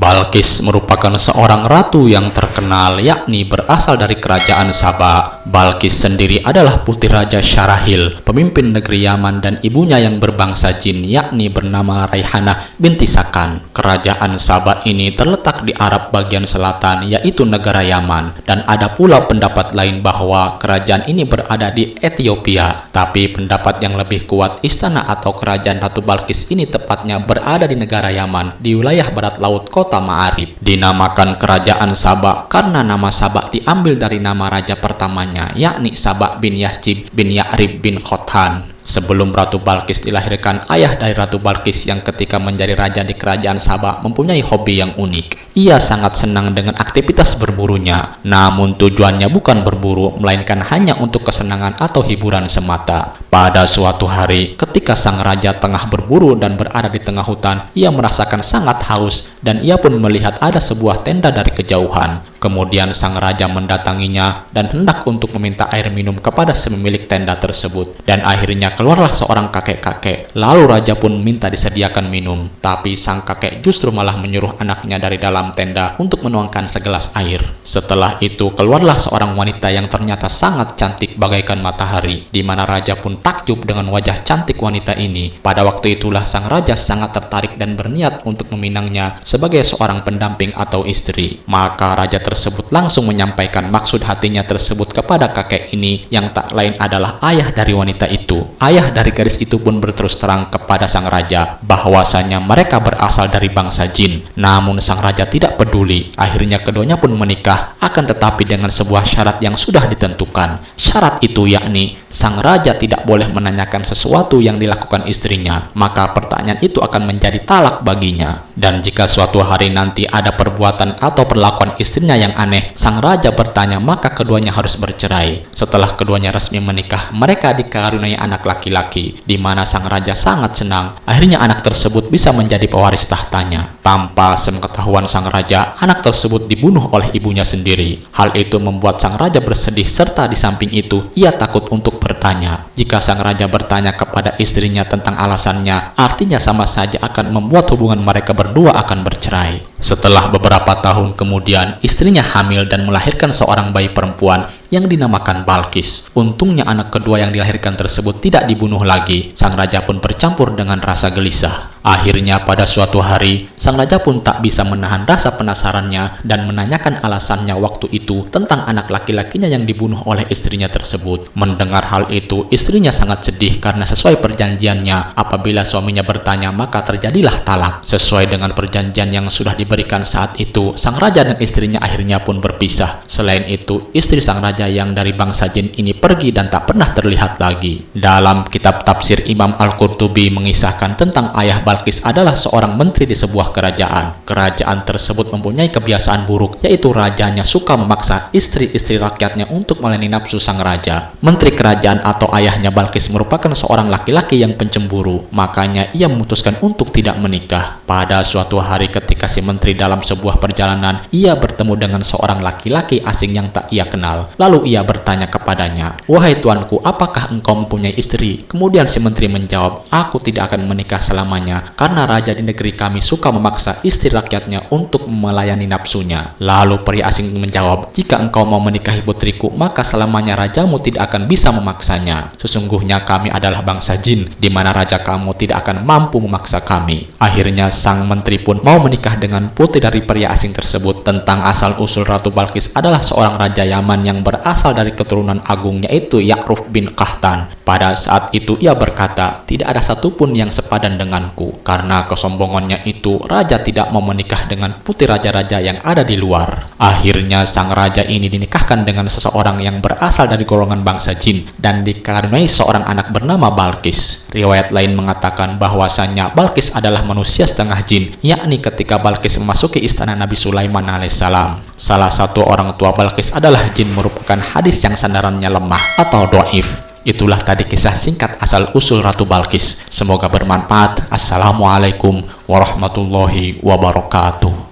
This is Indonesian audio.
Balqis merupakan seorang ratu yang terkenal, yakni berasal dari kerajaan Saba. Balqis sendiri adalah putri Raja Syarahil, pemimpin negeri Yaman, dan ibunya yang berbangsa jin, yakni bernama Raihanah binti Sakan. Kerajaan Saba ini terletak di Arab bagian selatan, yaitu negara Yaman, dan ada pula pendapat lain bahwa kerajaan ini berada di Ethiopia. Tapi pendapat yang lebih kuat, istana atau kerajaan Ratu Balqis ini tepatnya berada di negara Yaman, di wilayah barat laut kota Ma'arib. Dinamakan kerajaan Saba karena nama Saba diambil dari nama raja pertamanya, yakni Saba bin Yasjib bin Ya'rib bin Khothan. Sebelum Ratu Balqis dilahirkan, ayah dari Ratu Balqis yang ketika menjadi raja di kerajaan Saba mempunyai hobi yang unik. Ia sangat senang dengan aktivitas berburunya, namun tujuannya bukan berburu, melainkan hanya untuk kesenangan atau hiburan semata. Pada suatu hari, ketika sang raja tengah berburu dan berada di tengah hutan, ia merasakan sangat haus dan ia pun melihat ada sebuah tenda dari kejauhan. Kemudian sang raja mendatanginya dan hendak untuk meminta air minum kepada pemilik tenda tersebut. Dan akhirnya keluarlah seorang kakek-kakek. Lalu raja pun minta disediakan minum. Tapi sang kakek justru malah menyuruh anaknya dari dalam tenda untuk menuangkan segelas air. Setelah itu keluarlah seorang wanita yang ternyata sangat cantik bagaikan matahari, di mana raja pun takjub dengan wajah cantik wanita ini. Pada waktu itulah sang raja sangat tertarik dan berniat untuk meminangnya sebagai seorang pendamping atau istri. Maka raja tersebut langsung menyampaikan maksud hatinya tersebut kepada kakek ini, yang tak lain adalah ayah dari wanita itu. Ayah dari gadis itu pun berterus terang kepada sang raja bahwasanya mereka berasal dari bangsa jin. Namun sang raja tidak peduli. Akhirnya keduanya pun menikah, akan tetapi dengan sebuah syarat yang sudah ditentukan. Syarat itu yakni sang raja tidak boleh menanyakan sesuatu yang dilakukan istrinya, maka pertanyaan itu akan menjadi talak baginya. Dan jika suatu hari nanti ada perbuatan atau perlakuan istrinya yang aneh, sang raja bertanya, maka keduanya harus bercerai. Setelah keduanya resmi menikah, mereka dikaruniai anak laki-laki, di mana sang raja sangat senang. Akhirnya anak tersebut bisa menjadi pewaris tahtanya. Tanpa sepengetahuan sang raja, anak tersebut dibunuh oleh ibunya sendiri. Hal itu membuat sang raja bersedih, serta di samping itu ia takut untuk bertanya. Jika sang raja bertanya kepada istrinya tentang alasannya, artinya sama saja akan membuat hubungan mereka berdua akan bercerai. Setelah beberapa tahun kemudian, istrinya hamil dan melahirkan seorang bayi perempuan yang dinamakan Balqis. Untungnya anak kedua yang dilahirkan tersebut tidak dibunuh lagi. Sang raja pun bercampur dengan rasa gelisah. Akhirnya pada suatu hari, sang raja pun tak bisa menahan rasa penasarannya dan menanyakan alasannya waktu itu tentang anak laki-lakinya yang dibunuh oleh istrinya tersebut. Mendengar hal itu, istrinya sangat sedih karena sesuai perjanjiannya, apabila suaminya bertanya maka terjadilah talak. Sesuai dengan perjanjian yang sudah diberikan saat itu, sang raja dan istrinya akhirnya pun berpisah. Selain itu, istri sang raja yang dari bangsa jin ini pergi dan tak pernah terlihat lagi. Dalam kitab tafsir Imam Al-Qurtubi mengisahkan tentang ayah Balqis adalah seorang menteri di sebuah kerajaan. Kerajaan tersebut mempunyai kebiasaan buruk, yaitu rajanya suka memaksa istri-istri rakyatnya untuk melayani nafsu sang raja. Menteri kerajaan atau ayahnya Balqis merupakan seorang laki-laki yang pencemburu, makanya ia memutuskan untuk tidak menikah. Pada suatu hari ketika si menteri dalam sebuah perjalanan, ia bertemu dengan seorang laki-laki asing yang tak ia kenal. Lalu ia bertanya kepadanya, "Wahai tuanku, apakah engkau mempunyai istri?" Kemudian si menteri menjawab, "Aku tidak akan menikah selamanya, karena raja di negeri kami suka memaksa istri rakyatnya untuk melayani nafsunya." Lalu pria asing menjawab, "Jika engkau mau menikahi putriku, maka selamanya rajamu tidak akan bisa memaksanya. Sesungguhnya kami adalah bangsa jin, di mana raja kamu tidak akan mampu memaksa kami." Akhirnya sang menteri pun mau menikah dengan putri dari pria asing tersebut. Tentang asal-usul Ratu Balqis adalah seorang raja Yaman yang berasal dari keturunan agung, yaitu Ya'ruf bin Qahtan. Pada saat itu ia berkata, "Tidak ada satupun yang sepadan denganku." Karena kesombongannya itu, raja tidak mau menikah dengan putri raja-raja yang ada di luar. Akhirnya sang raja ini dinikahkan dengan seseorang yang berasal dari golongan bangsa jin dan dikaruniai seorang anak bernama Balqis. Riwayat lain mengatakan bahwasanya Balqis adalah manusia setengah jin, yakni ketika Balqis memasuki istana Nabi Sulaiman alaihissalam. Salah satu orang tua Balqis adalah jin, merupakan hadis yang sandarannya lemah atau dhaif. Itulah tadi kisah singkat asal-usul Ratu Balqis. Semoga bermanfaat. Assalamualaikum warahmatullahi wabarakatuh.